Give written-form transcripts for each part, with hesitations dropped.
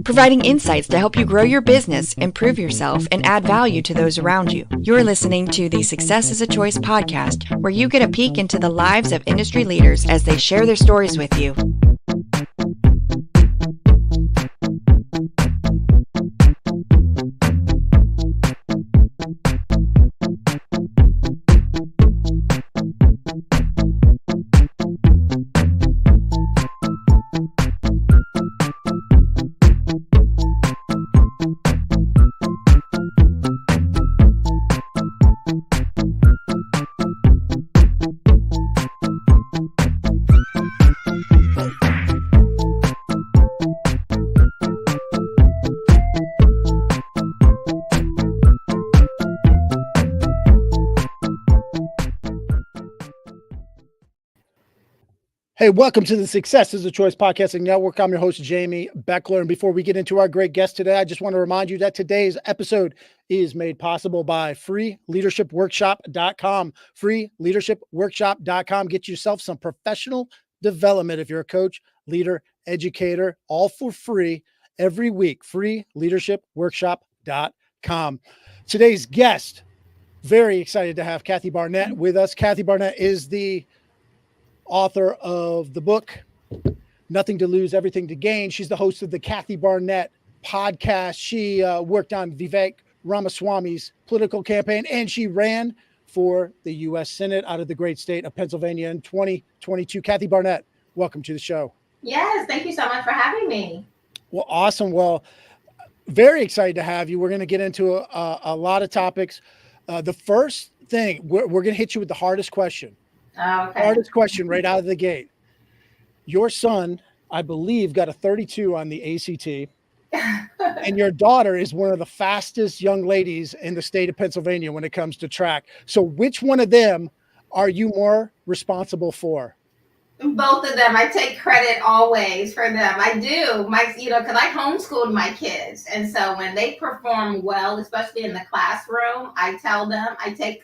Providing insights to help you grow your business, improve yourself, and add value to those around you. You're listening to the Success is a Choice podcast, where you get a peek into the lives of industry leaders as they share their stories with you. Hey, welcome to the Success is a Choice Podcasting Network. I'm your host, Jamie Beckler. And before we get into our great guest today, I just want to remind you that today's episode is made possible by freeleadershipworkshop.com. Freeleadershipworkshop.com. Get yourself some professional development if you're a coach, leader, educator, all for free every week. Freeleadershipworkshop.com. Today's guest, very excited to have Kathy Barnette with us. Kathy Barnette is the author of the book, Nothing to Lose, Everything to Gain. She's the host of the Kathy Barnette podcast. She worked on Vivek Ramaswamy's political campaign, and she ran for the U.S. Senate out of the great state of Pennsylvania in 2022. Kathy Barnette, welcome to the show. Yes, thank you so much for having me. Well, awesome. Well, very excited to have you. We're going to get into a lot of topics. The first thing, we're going to hit you with the hardest question. Okay. Hardest question right out of the gate. Your son, I believe, got a 32 on the ACT, and your daughter is one of the fastest young ladies in the state of Pennsylvania when it comes to track. So which one of them are you more responsible for? Both of them. I take credit always for them. I do. Because I homeschooled my kids. And so when they perform well, especially in the classroom, I tell them I take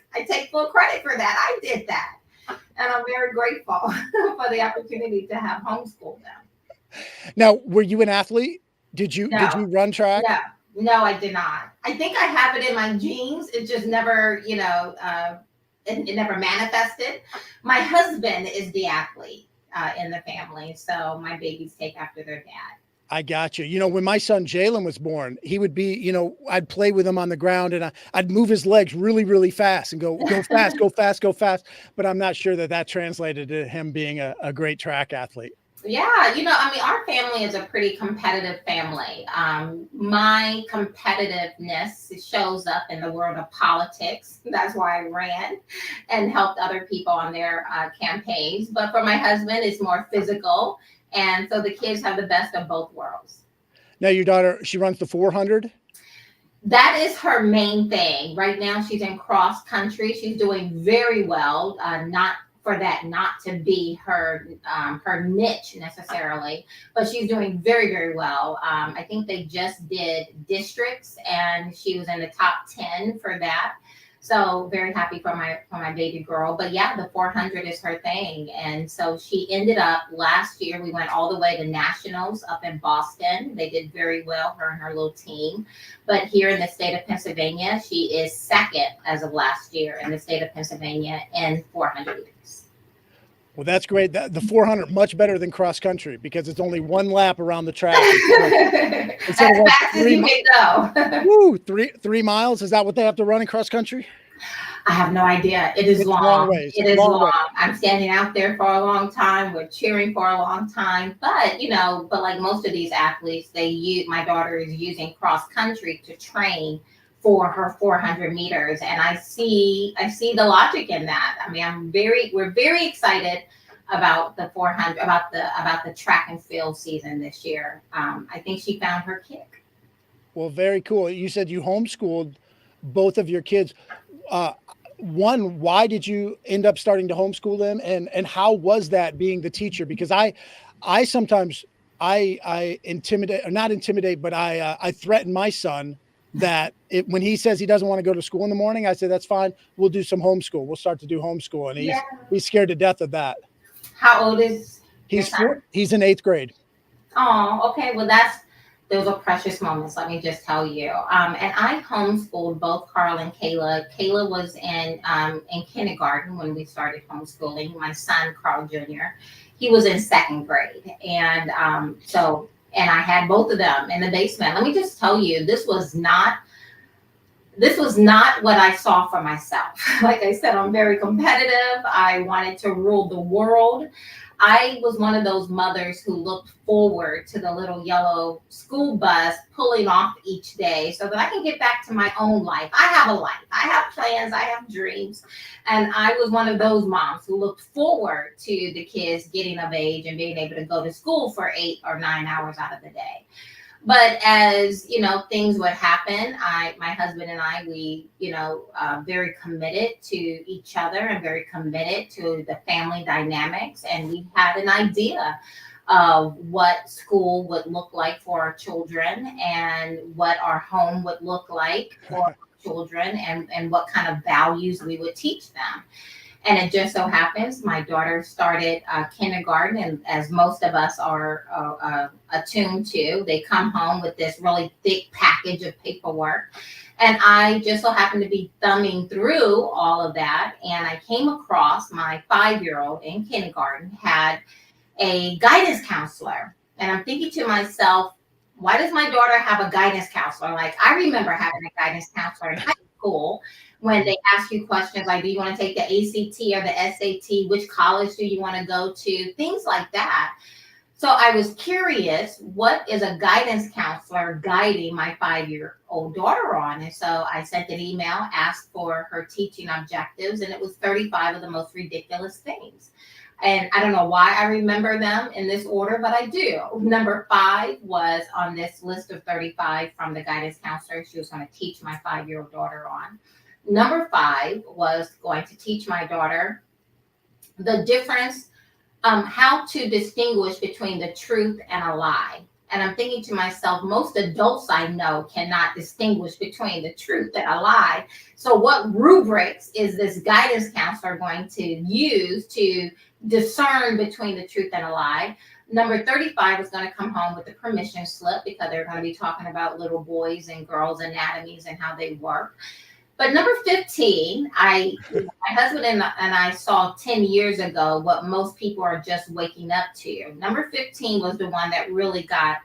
full credit for that. I did that. And I'm very grateful for the opportunity to have homeschooled them. Now, were you an athlete? Did you run track? No, I did not. I think I have it in my genes. It just never, it never manifested. My husband is the athlete in the family. So my babies take after their dad. I got you. When my son Jalen was born, he would be, I'd play with him on the ground and I'd move his legs really, really fast and go fast, go fast, go fast. But I'm not sure that translated to him being a great track athlete. Yeah. Our family is a pretty competitive family. My competitiveness shows up in the world of politics. That's why I ran and helped other people on their campaigns. But for my husband, it's more physical. And so the kids have the best of both worlds. Now, your daughter, she runs the 400? That is her main thing. Right now, she's in cross country. She's doing very well. Not to be her niche necessarily, but she's doing very, very well. I think they just did districts, and she was in the top 10 for that. So very happy for my baby girl. But yeah, the 400 is her thing. And so she ended up last year, we went all the way to nationals up in Boston. They did very well, her and her little team. But here in the state of Pennsylvania, she is second as of last year in the state of Pennsylvania in 400 meters. Well, that's great. The 400, much better than cross country because it's only one lap around the track. As fast as you can go. Woo, 3 miles. Is that what they have to run in cross country? I have no idea. It's long. It is long. I'm standing out there for a long time. We're cheering for a long time. But, like most of these athletes, my daughter is using cross country to train for her 400 meters. And I see the logic in that. We're very excited about the 400, about the track and field season this year. I think she found her kick. Well, very cool. You said you homeschooled both of your kids. One, why did you end up starting to homeschool them, and how was that being the teacher? Because I sometimes I intimidate, or not intimidate, but I threaten my son that when he says he doesn't want to go to school in the morning, I say, that's fine. We'll do some homeschool. We'll start to do homeschool. And he's scared to death of that. How old is your son? He's in 8th grade. Oh, okay. Well, those are precious moments, let me just tell you. And I homeschooled both Carl and Kayla. Kayla was in kindergarten when we started homeschooling. My son, Carl Jr., he was in 2nd grade. And and I had both of them in the basement. Let me just tell you, this was not what I saw for myself. Like I said, I'm very competitive. I wanted to rule the world. I was one of those mothers who looked forward to the little yellow school bus pulling off each day so that I can get back to my own life. I have a life. I have plans. I have dreams. And I was one of those moms who looked forward to the kids getting of age and being able to go to school for 8 or 9 hours out of the day. But as things would happen, my husband and I, we, very committed to each other and very committed to the family dynamics. And we had an idea of what school would look like for our children and what our home would look like for our children and what kind of values we would teach them. And it just so happens my daughter started kindergarten, and as most of us are attuned to, they come home with this really thick package of paperwork. And I just so happened to be thumbing through all of that, and I came across my 5-year-old in kindergarten had a guidance counselor. And I'm thinking to myself, why does my daughter have a guidance counselor? Like, I remember having a guidance counselor in high school, when they ask you questions like, do you want to take the ACT or the SAT? Which college do you want to go to? Things like that. So I was curious, what is a guidance counselor guiding my 5-year-old daughter on? And so I sent an email, asked for her teaching objectives, and it was 35 of the most ridiculous things. And I don't know why I remember them in this order, but I do. Number 5 was on this list of 35 from the guidance counselor she was going to teach my 5-year-old daughter on. Number 5 was going to teach my daughter the difference, how to distinguish between the truth and a lie. And I'm thinking to myself, most adults I know cannot distinguish between the truth and a lie. So what rubrics is this guidance counselor going to use to discern between the truth and a lie? Number 35 was going to come home with the permission slip because they're going to be talking about little boys and girls' anatomies and how they work. But number 15, my husband and I saw 10 years ago what most people are just waking up to. Number 15 was the one that really got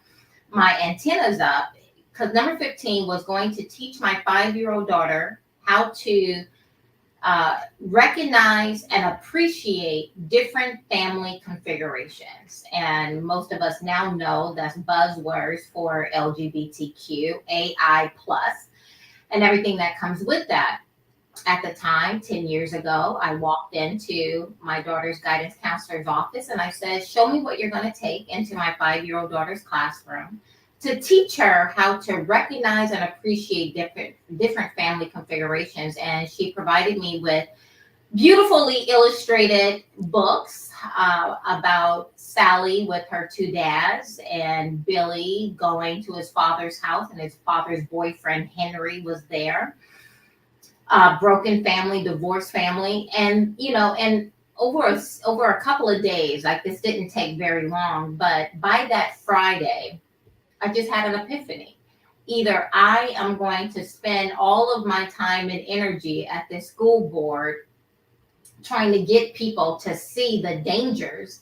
my antennas up, because number 15 was going to teach my 5-year-old daughter how to recognize and appreciate different family configurations. And most of us now know that's buzzwords for LGBTQ, AI+. And everything that comes with that. At the time, 10 years ago, I walked into my daughter's guidance counselor's office and I said, show me what you're going to take into my 5-year-old daughter's classroom to teach her how to recognize and appreciate different family configurations. And she provided me with beautifully illustrated books about Sally with her 2 dads and Billy going to his father's house, and his father's boyfriend Henry was there. Broken family, divorced family, and and over a couple of days, like this didn't take very long, but by that Friday, I just had an epiphany. Either I am going to spend all of my time and energy at this school board trying to get people to see the dangers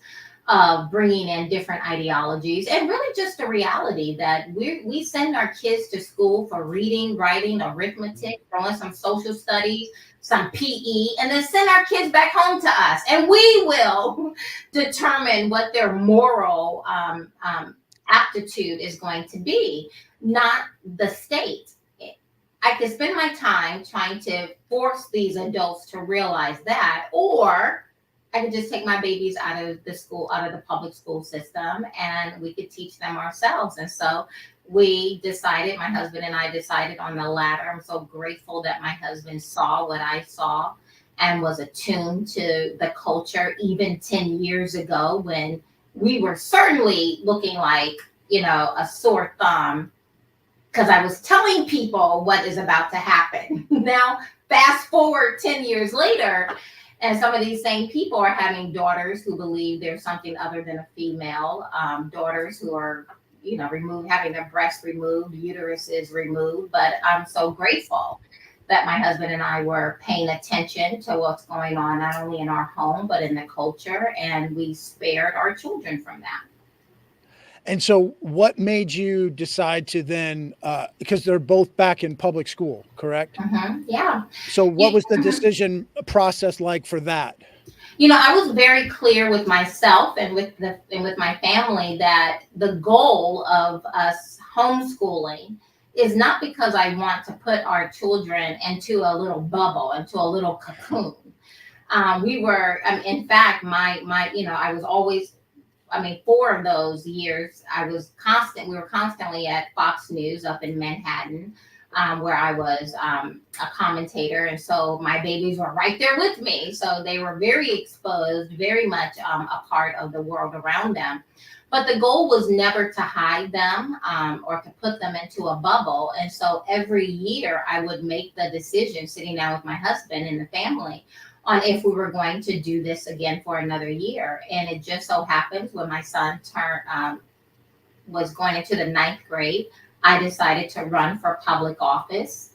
of bringing in different ideologies, and really just the reality that we send our kids to school for reading, writing, arithmetic, throwing some social studies, some PE, and then send our kids back home to us, and we will determine what their moral aptitude is going to be, not the state. I could spend my time trying to force these adults to realize that, or I could just take my babies out of the school, out of the public school system, and we could teach them ourselves. And so we decided, my husband and I decided on the latter. I'm so grateful that my husband saw what I saw and was attuned to the culture even 10 years ago, when we were certainly looking like, a sore thumb because I was telling people what is about to happen. Now, fast forward 10 years later, and some of these same people are having daughters who believe there's something other than a female, daughters who are, removed, having their breasts removed, uteruses removed. But I'm so grateful that my husband and I were paying attention to what's going on, not only in our home, but in the culture. And we spared our children from that. And so what made you decide to then, because they're both back in public school, correct? Yeah. So what was the decision process like for that? I was very clear with myself and with my family that the goal of us homeschooling is not because I want to put our children into a little bubble, into a little cocoon. In fact, I was always, 4 of those years, we were constantly at Fox News up in Manhattan, where I was a commentator. And so my babies were right there with me. So they were very exposed, very much a part of the world around them. But the goal was never to hide them or to put them into a bubble. And so every year I would make the decision, sitting down with my husband and the family, on if we were going to do this again for another year. And it just so happens when my son was going into the 9th grade, I decided to run for public office.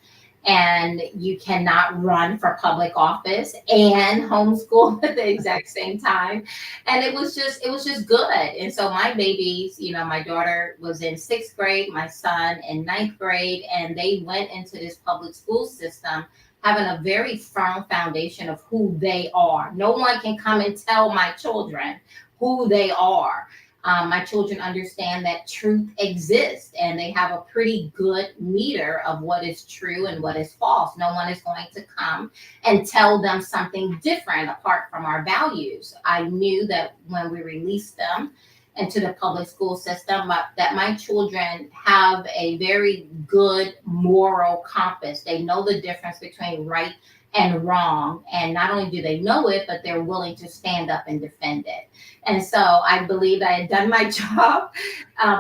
And you cannot run for public office and homeschool at the exact same time. And it was just good. And so my babies, my daughter was in 6th grade, my son in 9th grade, and they went into this public school system having a very firm foundation of who they are. No one can come and tell my children who they are. My children understand that truth exists, and they have a pretty good meter of what is true and what is false. No one is going to come and tell them something different apart from our values. I knew that when we released them into the public school system, that my children have a very good moral compass. They know the difference between right and wrong. And not only do they know it, but they're willing to stand up and defend it. And so I believe I had done my job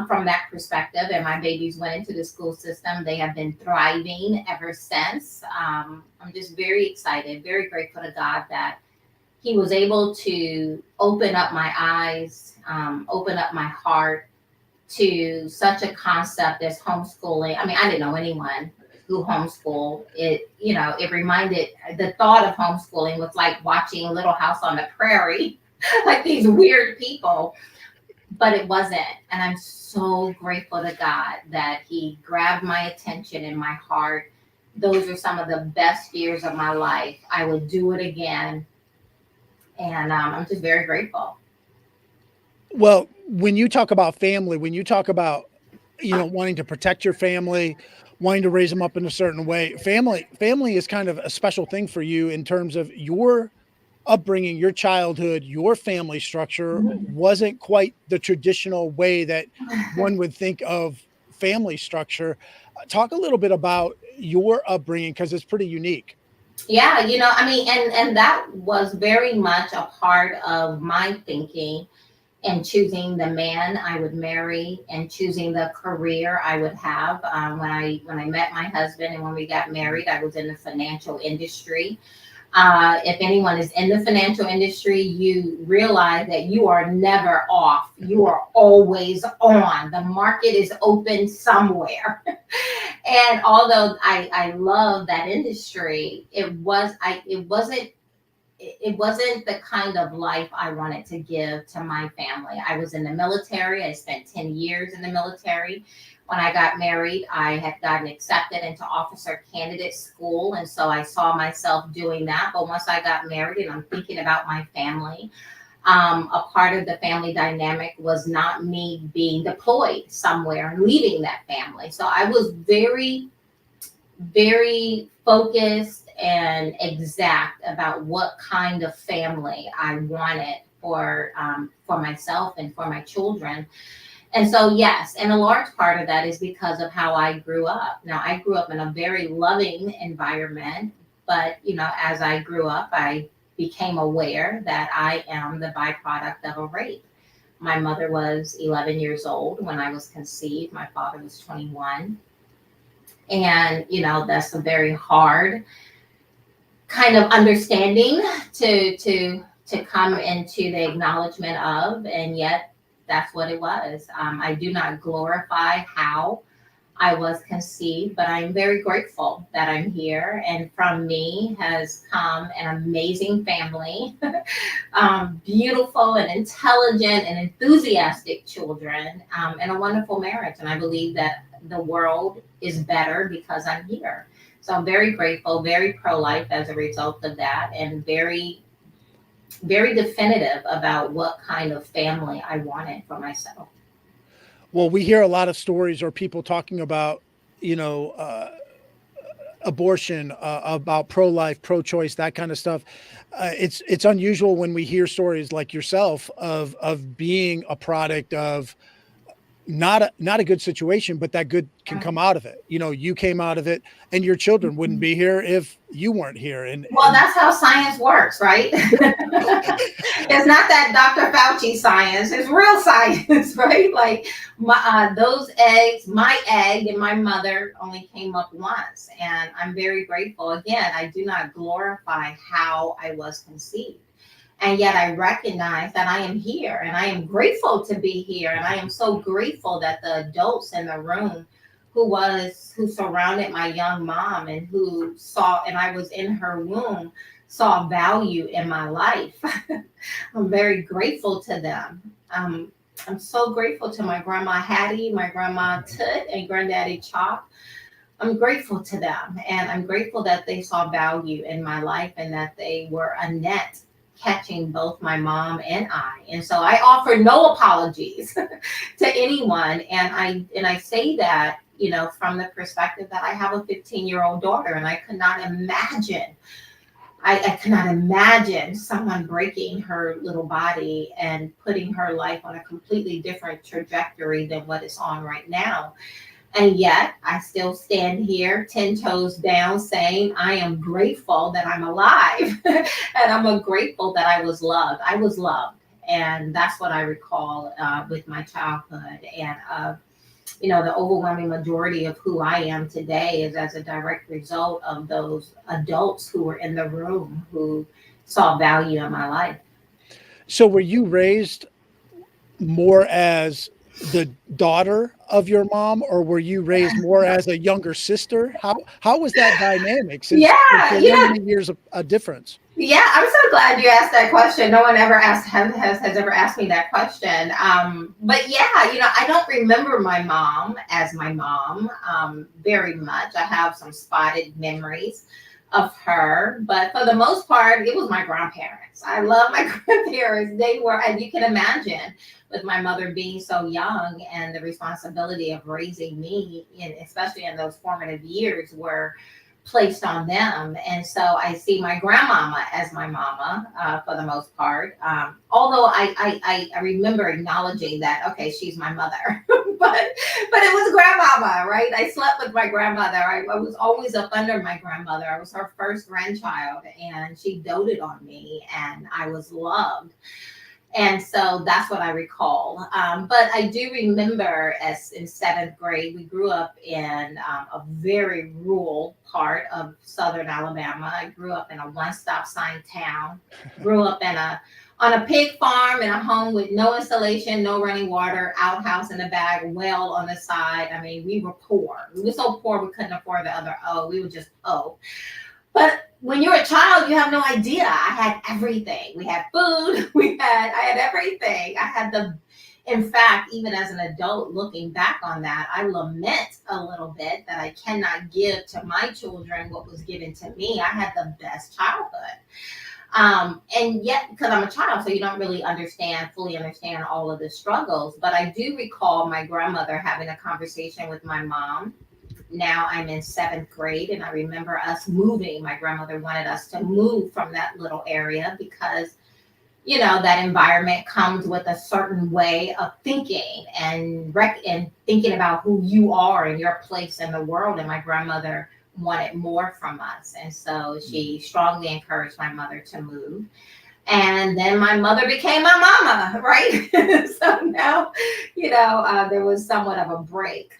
from that perspective. And my babies went into the school system. They have been thriving ever since. I'm just very excited, very grateful to God that He was able to open up my eyes, open up my heart to such a concept as homeschooling. I didn't know anyone who homeschooled. It reminded, the thought of homeschooling was like watching Little House on the Prairie, like these weird people, but it wasn't. And I'm so grateful to God that He grabbed my attention and my heart. Those are some of the best years of my life. I would do it again. And I'm just very grateful. Well, when you talk about family, when you talk about, wanting to protect your family, wanting to raise them up in a certain way, family is kind of a special thing for you in terms of your upbringing, your childhood, your family structure wasn't quite the traditional way that one would think of family structure. Talk a little bit about your upbringing, because it's pretty unique. Yeah, and that was very much a part of my thinking and choosing the man I would marry and choosing the career I would have. When I met my husband and when we got married, I was in the financial industry. If anyone is in the financial industry, you realize that you are never off. You are always on. The market is open somewhere. And although I love that industry, it wasn't the kind of life I wanted to give to my family. I was in the military. I spent 10 years in the military. When I got married, I had gotten accepted into Officer Candidacy School. And so I saw myself doing that. But once I got married and I'm thinking about my family, a part of the family dynamic was not me being deployed somewhere and leaving that family. So I was very, very focused and exact about what kind of family I wanted for myself and for my children. And so, yes, and a large part of that is because of how I grew up. Now, I grew up in a very loving environment, but, as I grew up, I became aware that I am the byproduct of a rape. My mother was 11 years old when I was conceived. My father was 21. And, that's a very hard kind of understanding to come into the acknowledgement of, and yet that's what it was. I do not glorify how I was conceived, but I'm very grateful that I'm here. And from me has come an amazing family, beautiful and intelligent and enthusiastic children, and a wonderful marriage. And I believe that the world is better because I'm here. So I'm very grateful, very pro-life as a result of that, and very, very definitive about what kind of family I wanted for myself. Well, we hear a lot of stories or people talking about, abortion, about pro-life, pro-choice, that kind of stuff. It's unusual when we hear stories like yourself of being a product of not a good situation, but that good can come out of it. You came out of it, and your children wouldn't be here if you weren't here. Well, that's how science works, right? It's not that Dr. Fauci science; it's real science, right? Like those eggs, my egg and my mother only came up once, and I'm very grateful. Again, I do not glorify how I was conceived. And yet I recognize that I am here, and I am grateful to be here. And I am so grateful that the adults in the room who surrounded my young mom and who saw, and I was in her womb, saw value in my life. I'm very grateful to them. I'm so grateful to my grandma Hattie, my grandma Tut, and granddaddy Chop. I'm grateful to them, and I'm grateful that they saw value in my life and that they were a net catching both my mom and I. And so I offer no apologies to anyone. And I say that, from the perspective that I have a 15-year-old daughter, and I could not imagine, I cannot imagine someone breaking her little body and putting her life on a completely different trajectory than what it's on right now. And yet I still stand here 10 toes down saying I am grateful that I'm alive. And I'm grateful that I was loved. I was loved. And that's what I recall with my childhood. And, the overwhelming majority of who I am today is as a direct result of those adults who were in the room who saw value in my life. So were you raised more as the daughter of your mom, or were you raised more as a younger sister? How was that dynamic? Since many years of difference. Yeah, I'm so glad you asked that question. No one ever has ever asked me that question. But yeah, I don't remember my mom as my mom very much. I have some spotted memories of her, but for the most part, it was my grandparents. I love my grandparents. They were, as you can imagine, with my mother being so young and the responsibility of raising me, especially in those formative years, were placed on them. And so I see my grandmama as my mama for the most part. Although I remember acknowledging that, okay, she's my mother, but it was grandmama, right? I slept with my grandmother. I was always up under my grandmother. I was her first grandchild, and she doted on me, and I was loved. And so that's what I recall. But I do remember as in 7th grade, we grew up in a very rural part of Southern Alabama. I grew up in a one-stop sign town, grew up on a pig farm in a home with no installation, no running water, outhouse in the back, well on the side. I mean, we were poor. We were so poor we couldn't afford the other O. We were just O. But when you're a child, you have no idea. I had everything. We had food. I had everything. In fact, even as an adult looking back on that, I lament a little bit that I cannot give to my children what was given to me. I had the best childhood. And yet, because I'm a child, so you don't really fully understand all of the struggles. But I do recall my grandmother having a conversation with my mom. Now I'm in 7th grade, and I remember us moving. My grandmother wanted us to move from that little area because, that environment comes with a certain way of thinking and thinking about who you are and your place in the world. And my grandmother wanted more from us. And so she strongly encouraged my mother to move. And then my mother became my mama, right? So now, there was somewhat of a break.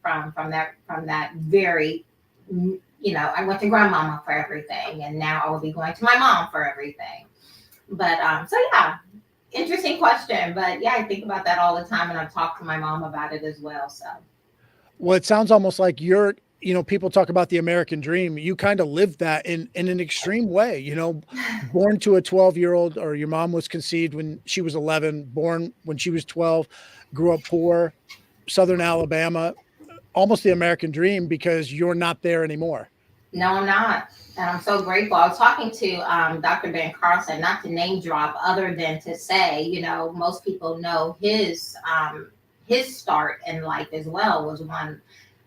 from that very, I went to grandmama for everything, and now I will be going to my mom for everything. But so yeah, interesting question. But yeah, I think about that all the time, and I've talked to my mom about it as well. So. Well, it sounds almost like people talk about the American dream. You kind of lived that in an extreme way, born to a 12-year-old, or your mom was conceived when she was 11, born when she was 12, grew up poor, Southern Alabama, almost the American dream because you're not there anymore. No, I'm not. And I'm so grateful. I was talking to Dr. Ben Carson, not to name drop, other than to say, most people know his start in life as well was one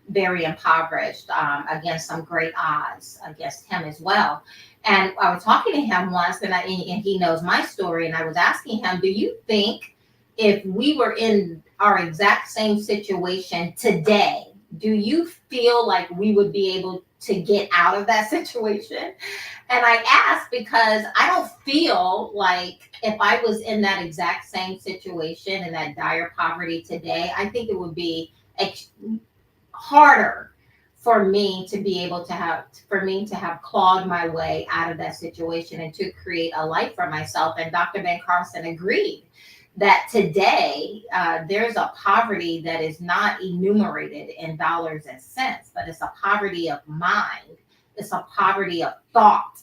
very impoverished, against some great odds against him as well. And I was talking to him once, and he knows my story, and I was asking him, do you think if we were in our exact same situation today, do you feel like we would be able to get out of that situation? And I asked because I don't feel like if I was in that exact same situation, in that dire poverty today, I think it would be harder for me to have clawed my way out of that situation and to create a life for myself. And Dr. Ben Carson agreed that today there's a poverty that is not enumerated in dollars and cents, but it's a poverty of mind. It's a poverty of thought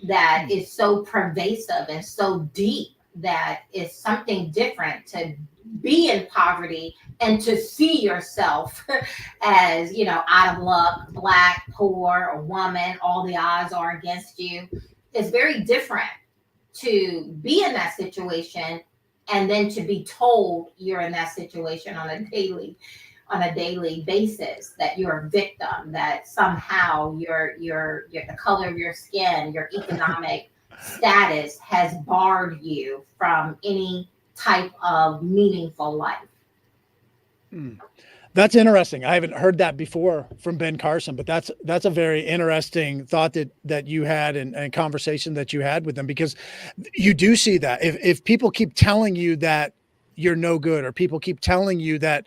that is so pervasive and so deep that it's something different to be in poverty and to see yourself as, out of luck, Black, poor, a woman, all the odds are against you. It's very different to be in that situation and then to be told you're in that situation on a daily basis, that you're a victim, that somehow the color of your skin, your economic status has barred you from any type of meaningful life. That's interesting. I haven't heard that before from Ben Carson, but that's a very interesting thought that you had and conversation that you had with them, because you do see that if people keep telling you that you're no good, or people keep telling you that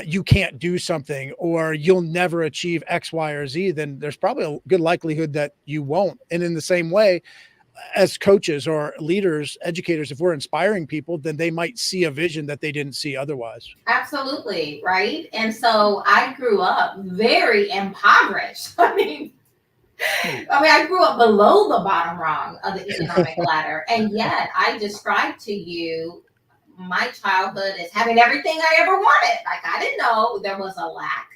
you can't do something, or you'll never achieve X, Y, or Z, then there's probably a good likelihood that you won't. And in the same way, as coaches or leaders, educators, if we're inspiring people, then they might see a vision that they didn't see otherwise. Absolutely. Right. And so I grew up very impoverished. I grew up below the bottom rung of the economic ladder. And yet I described to you my childhood as having everything I ever wanted. Like, I didn't know there was a lack.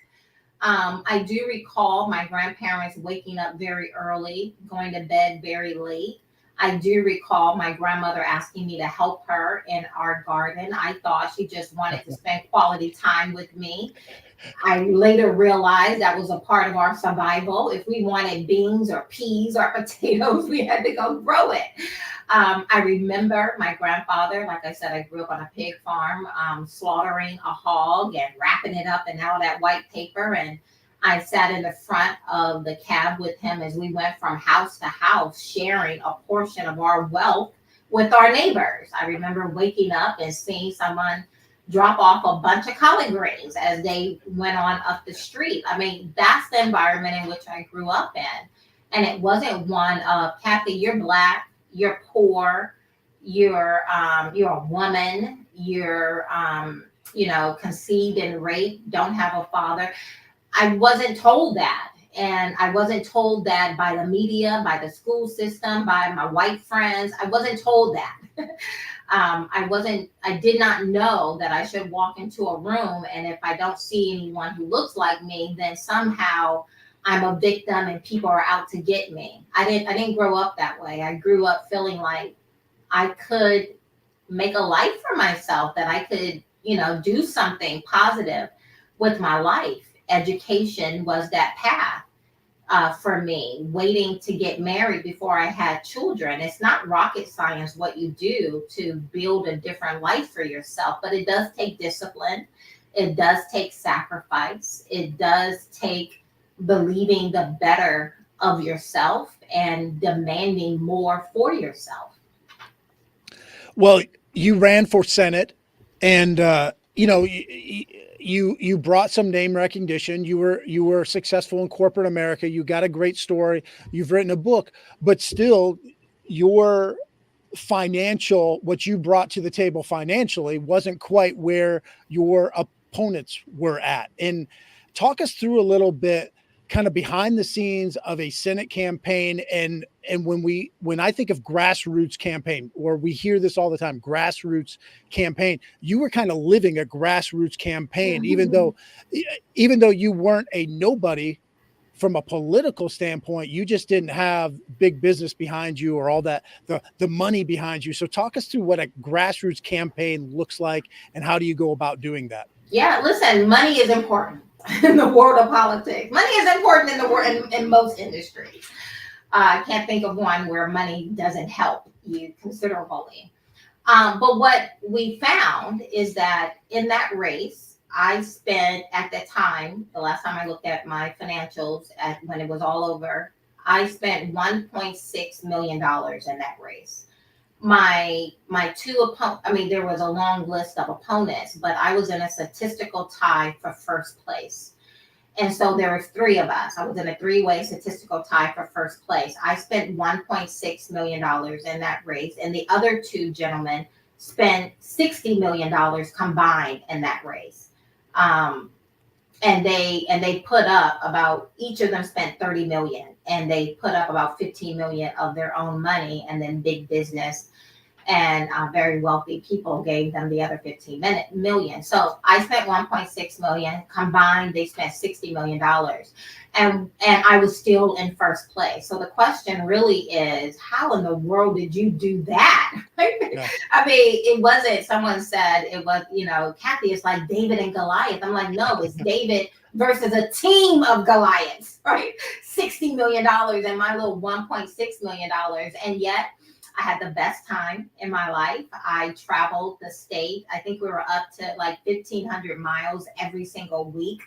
I do recall my grandparents waking up very early, going to bed very late. I do recall my grandmother asking me to help her in our garden. I thought she just wanted to spend quality time with me. I later realized that was a part of our survival. If we wanted beans or peas or potatoes, we had to go grow it. I remember my grandfather, like I said, I grew up on a pig farm, slaughtering a hog and wrapping it up in all that white paper. And I sat in the front of the cab with him as we went from house to house, sharing a portion of our wealth with our neighbors. I remember waking up and seeing someone drop off a bunch of collard greens as they went on up the street. That's the environment in which I grew up in. And it wasn't one of, Kathy, you're Black, you're poor, you're a woman, you're conceived and raped, don't have a father. I wasn't told that. And I wasn't told that by the media, by the school system, by my white friends. I wasn't told that. I did not know that I should walk into a room, and if I don't see anyone who looks like me, then somehow I'm a victim and people are out to get me. I didn't grow up that way. I grew up feeling like I could make a life for myself, that I could, do something positive with my life. Education was that path for me, waiting to get married before I had children. It's not rocket science what you do to build a different life for yourself, but it does take discipline. It does take sacrifice. It does take believing the better of yourself and demanding more for yourself. Well, you ran for Senate, and you brought some name recognition. You were successful in corporate America. You got a great story. You've written a book, but still your what you brought to the table financially wasn't quite where your opponents were at. And talk us through a little bit kind of behind the scenes of a Senate campaign. And when I think of grassroots campaign, or we hear this all the time, grassroots campaign, you were kind of living a grassroots campaign, even though you weren't a nobody from a political standpoint. You just didn't have big business behind you or all that, the money behind you. So talk us through what a grassroots campaign looks like and how do you go about doing that? Yeah, listen, money is important in the world of politics. Money is important in the world in most industries. I can't think of one where money doesn't help you considerably. But what we found is that in that race, I spent at the time, the last time I looked at my financials when it was all over, I spent $1.6 million in that race. My two opponents, I mean, there was a long list of opponents, but I was in a statistical tie for first place. And so there were three of us. I was in a three-way statistical tie for first place. I spent $1.6 million in that race, and the other two gentlemen spent $60 million combined in that race. And they put up about, each of them spent 30 million, and they put up about 15 million of their own money, and then big business and very wealthy people gave them the other 15 million. So I spent 1.6 million combined. They spent $60 million, and I was still in first place. So the question really is, how in the world did you do that? Yeah. I mean, it wasn't, someone said it was, Kathy, it's like David and Goliath. I'm like, no, it's David versus a team of Goliaths, right? $60 million and my little $1.6 million. And yet I had the best time in my life. I traveled the state. I think we were up to like 1,500 miles every single week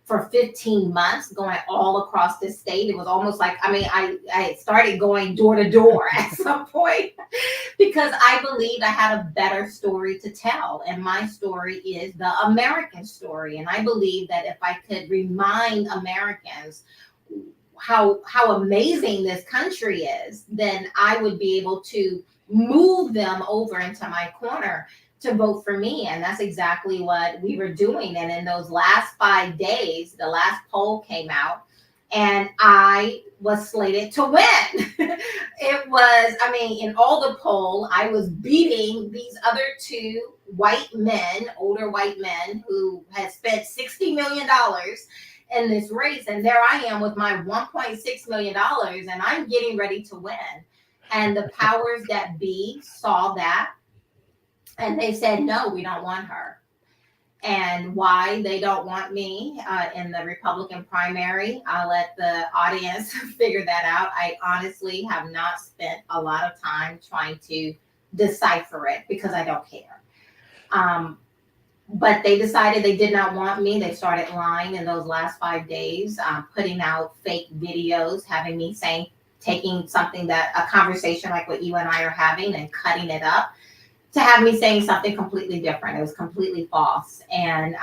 for 15 months, going all across the state. It was almost like, I started going door to door at some point because I believed I had a better story to tell. And my story is the American story. And I believe that if I could remind Americans how amazing this country is, then I would be able to move them over into my corner to vote for me. And that's exactly what we were doing. And in those last 5 days, the last poll came out and I was slated to win. It was, in all the poll, I was beating these other two white men, older white men who had spent $60 million in this race. And there I am with my $1.6 million and I'm getting ready to win. And the powers that be saw that and they said, no, we don't want her. And why they don't want me in the Republican primary, I'll let the audience figure that out. I honestly have not spent a lot of time trying to decipher it because I don't care. But they decided they did not want me. They started lying in those last 5 days, putting out fake videos, having me taking something a conversation like what you and I are having and cutting it up to have me saying something completely different. It was completely false. And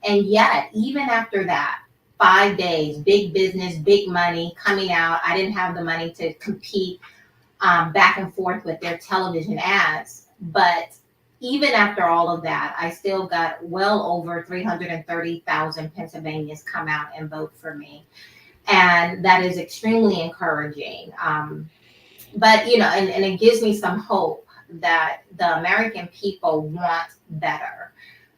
yet, even after that, 5 days, big business, big money coming out, I didn't have the money to compete back and forth with their television ads. But even after all of that, I still got well over 330,000 Pennsylvanians come out and vote for me. And that is extremely encouraging. But, and it gives me some hope that the American people want better.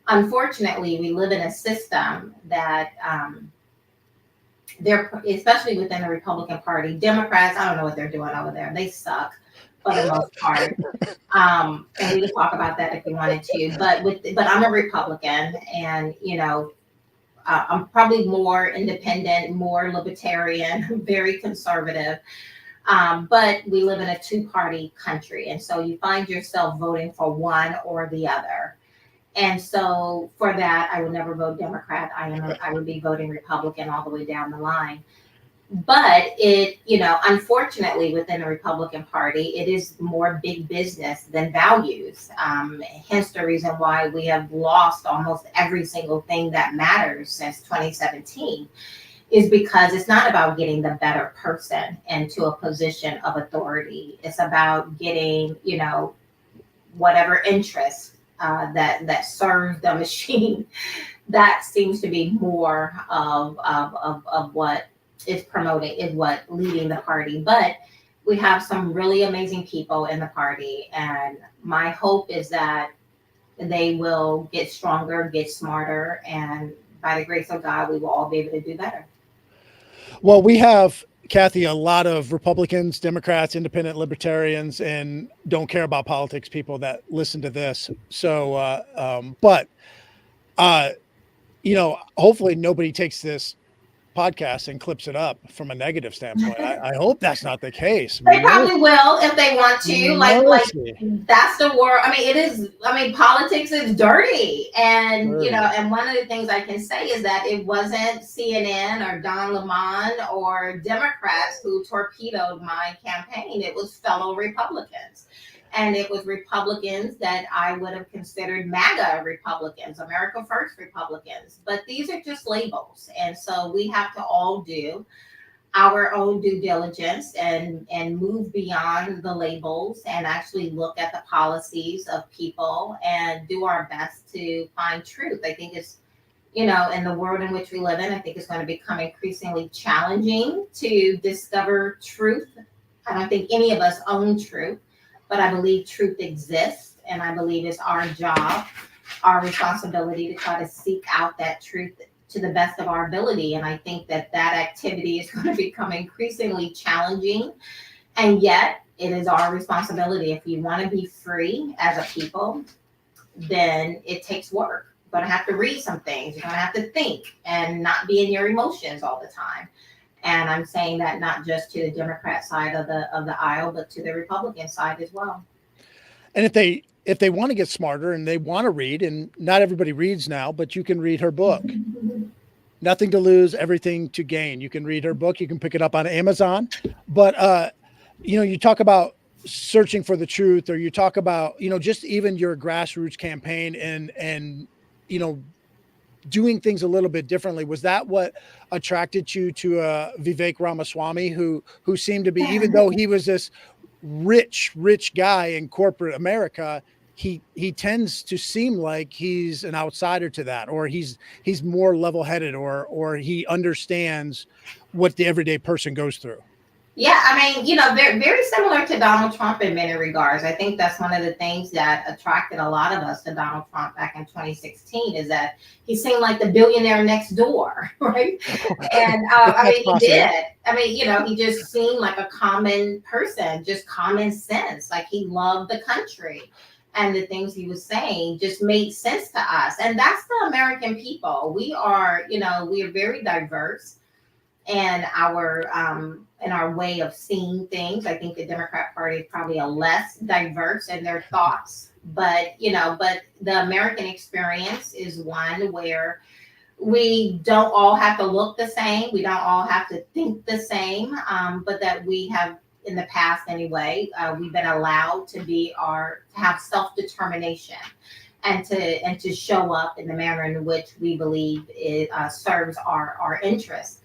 Unfortunately, we live in a system that especially within the Republican Party, Democrats, I don't know what they're doing over there. They suck for the most part. And we can talk about that if we wanted to. But I'm a Republican, and I'm probably more independent, more libertarian, very conservative. But we live in a two-party country. And so you find yourself voting for one or the other. And so for that, I would never vote Democrat. I would be voting Republican all the way down the line. But it, unfortunately, within the Republican Party, it is more big business than values. Hence the reason why we have lost almost every single thing that matters since 2017, is because it's not about getting the better person into a position of authority. It's about getting, whatever interest that serves the machine. That seems to be more of what is promoting, is what leading the party. But we have some really amazing people in the party, and my hope is that they will get stronger, get smarter, and by the grace of God, we will all be able to do better. Well, we have, Kathy, a lot of Republicans, Democrats, independent libertarians, and don't care about politics people that listen to this. So, hopefully nobody takes this podcast and clips it up from a negative standpoint. I hope that's not the case. They probably will if they want to. Like that's the world. I mean, it is. I mean, politics is dirty, and and one of the things I can say is that it wasn't CNN or Don Lemon or Democrats who torpedoed my campaign. It was fellow Republicans. And it was Republicans that I would have considered MAGA Republicans, America First Republicans. But these are just labels. And so we have to all do our own due diligence and move beyond the labels and actually look at the policies of people and do our best to find truth. I think it's, in the world in which we live in, I think it's going to become increasingly challenging to discover truth. I don't think any of us own truth. But I believe truth exists, and I believe it's our job, our responsibility to try to seek out that truth to the best of our ability. And I think that activity is going to become increasingly challenging. And yet it is our responsibility. If you want to be free as a people, then it takes work. You're going to have to read some things. You're going to have to think and not be in your emotions all the time. And I'm saying that not just to the Democrat side of the aisle, but to the Republican side as well. And if they want to get smarter and they want to read, and not everybody reads now, but you can read her book, Nothing to Lose, Everything to Gain. You can read her book. You can pick it up on Amazon. But, you talk about searching for the truth, or you talk about, just even your grassroots campaign and doing things a little bit differently. Was that what attracted you to Vivek Ramaswamy, who seemed to be, even though he was this rich guy in corporate America, he tends to seem like he's an outsider to that, or he's more level-headed, or he understands what the everyday person goes through? Yeah, I mean, very, very similar to Donald Trump in many regards. I think that's one of the things that attracted a lot of us to Donald Trump back in 2016, is that he seemed like the billionaire next door, right? And he did. I mean, he just seemed like a common person, just common sense. Like he loved the country. And the things he was saying just made sense to us. And that's the American people. We are, we are very diverse. And our way of seeing things. I think the Democrat Party is probably a less diverse in their thoughts, but the American experience is one where we don't all have to look the same. We don't all have to think the same, but that we have, in the past anyway, we've been allowed to have self-determination and to show up in the manner in which we believe it serves our interests.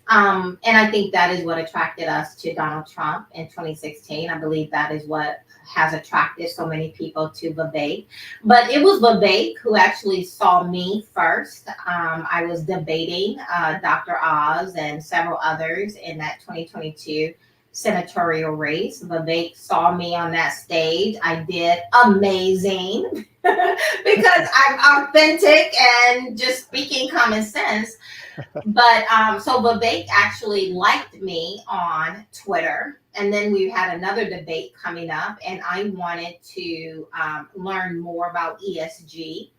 And I think that is what attracted us to Donald Trump in 2016. I believe that is what has attracted so many people to Vivek. But it was Vivek who actually saw me first. I was debating Dr. Oz and several others in that 2022 senatorial race. Vivek saw me on that stage. I did amazing because I'm authentic and just speaking common sense. But so Vivek actually liked me on Twitter, and then we had another debate coming up, and I wanted to learn more about ESG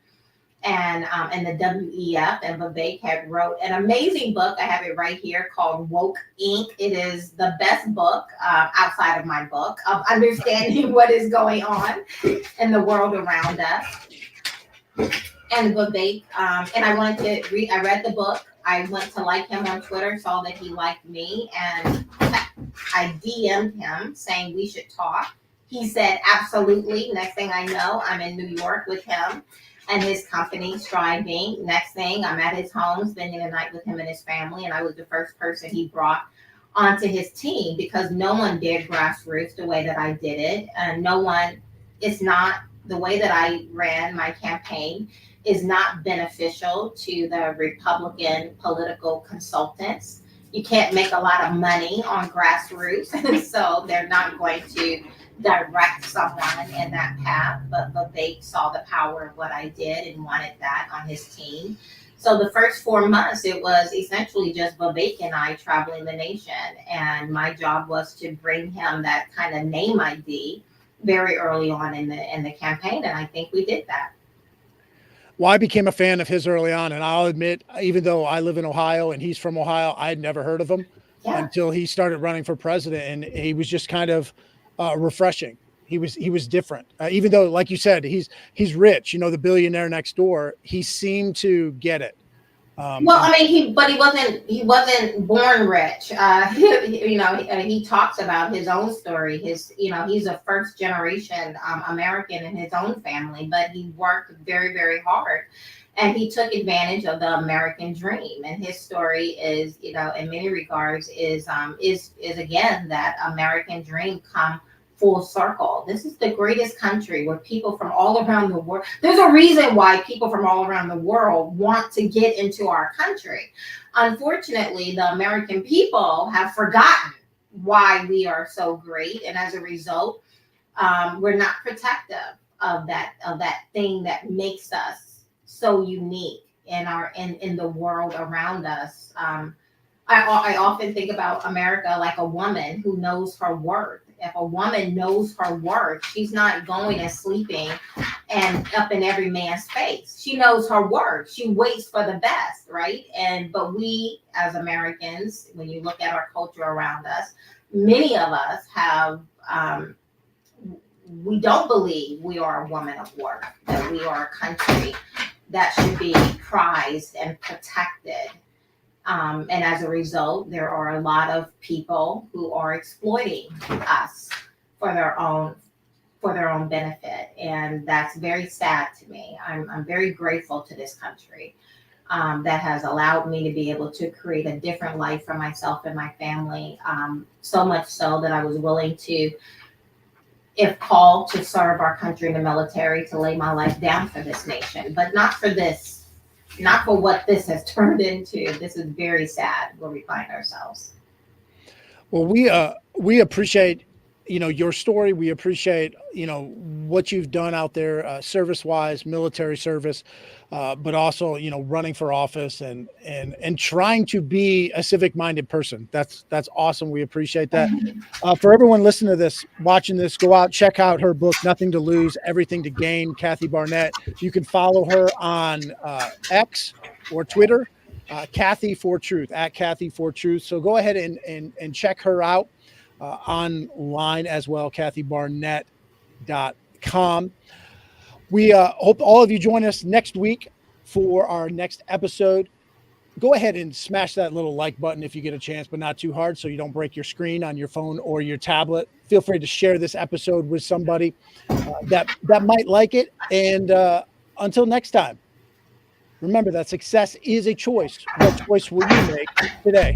and the WEF. And Vivek had wrote an amazing book. I have it right here called Woke Inc. It is the best book outside of my book of understanding what is going on in the world around us. And Vivek, and I wanted to read. I read the book. I went to like him on Twitter, saw that he liked me, and I DM'd him saying we should talk. He said, absolutely. Next thing I know, I'm in New York with him and his company, Striving. Next thing, I'm at his home, spending the night with him and his family, and I was the first person he brought onto his team because no one did grassroots the way that I did it. And no one, it's not the way that I ran my campaign is not beneficial to the Republican political consultants. You can't make a lot of money on grassroots, so they're not going to direct someone in that path. But Vivek saw the power of what I did and wanted that on his team. So the first 4 months, it was essentially just Vivek and I traveling the nation. And my job was to bring him that kind of name ID very early on in the campaign. And I think we did that. Well, I became a fan of his early on. And I'll admit, even though I live in Ohio and he's from Ohio, I had never heard of him until he started running for president. And he was just kind of refreshing. He was different, even though, like you said, he's rich, the billionaire next door. He seemed to get it. Well, I mean, he wasn't born rich. He talks about his own story. He's a first generation American in his own family, but he worked very, very hard, and he took advantage of the American dream. And his story is, in many regards, is again that American dream come full circle. This is the greatest country where people from all around the world, there's a reason why people from all around the world want to get into our country. Unfortunately, the American people have forgotten why we are so great. And as a result, we're not protective of that thing that makes us so unique in the world around us. I often think about America like a woman who knows her worth. If a woman knows her worth, she's not going and sleeping and up in every man's face. She knows her worth. She waits for the best, right? But we as Americans, when you look at our culture around us, many of us have, we don't believe we are a woman of worth, that we are a country that should be prized and protected. And as a result, there are a lot of people who are exploiting us for their own benefit, and that's very sad to me. I'm very grateful to this country that has allowed me to be able to create a different life for myself and my family. So much so that I was willing to, if called to serve our country in the military, to lay my life down for this nation, but not for this. Not for what this has turned into. This is very sad where we find ourselves. Well, we appreciate, your story. We appreciate, what you've done out there, service-wise, military service, but also, running for office and trying to be a civic-minded person. That's awesome. We appreciate that. For everyone listening to this, watching this, go out, check out her book, Nothing to Lose, Everything to Gain, Kathy Barnette. You can follow her on X or Twitter, Kathy for Truth, at Kathy for Truth. So go ahead and check her out online as well, kathybarnette.com. We hope all of you join us next week for our next episode. Go ahead and smash that little like button if you get a chance, but not too hard so you don't break your screen on your phone or your tablet. Feel free to share this episode with somebody that might like it. And until next time, remember that success is a choice. What choice will you make today?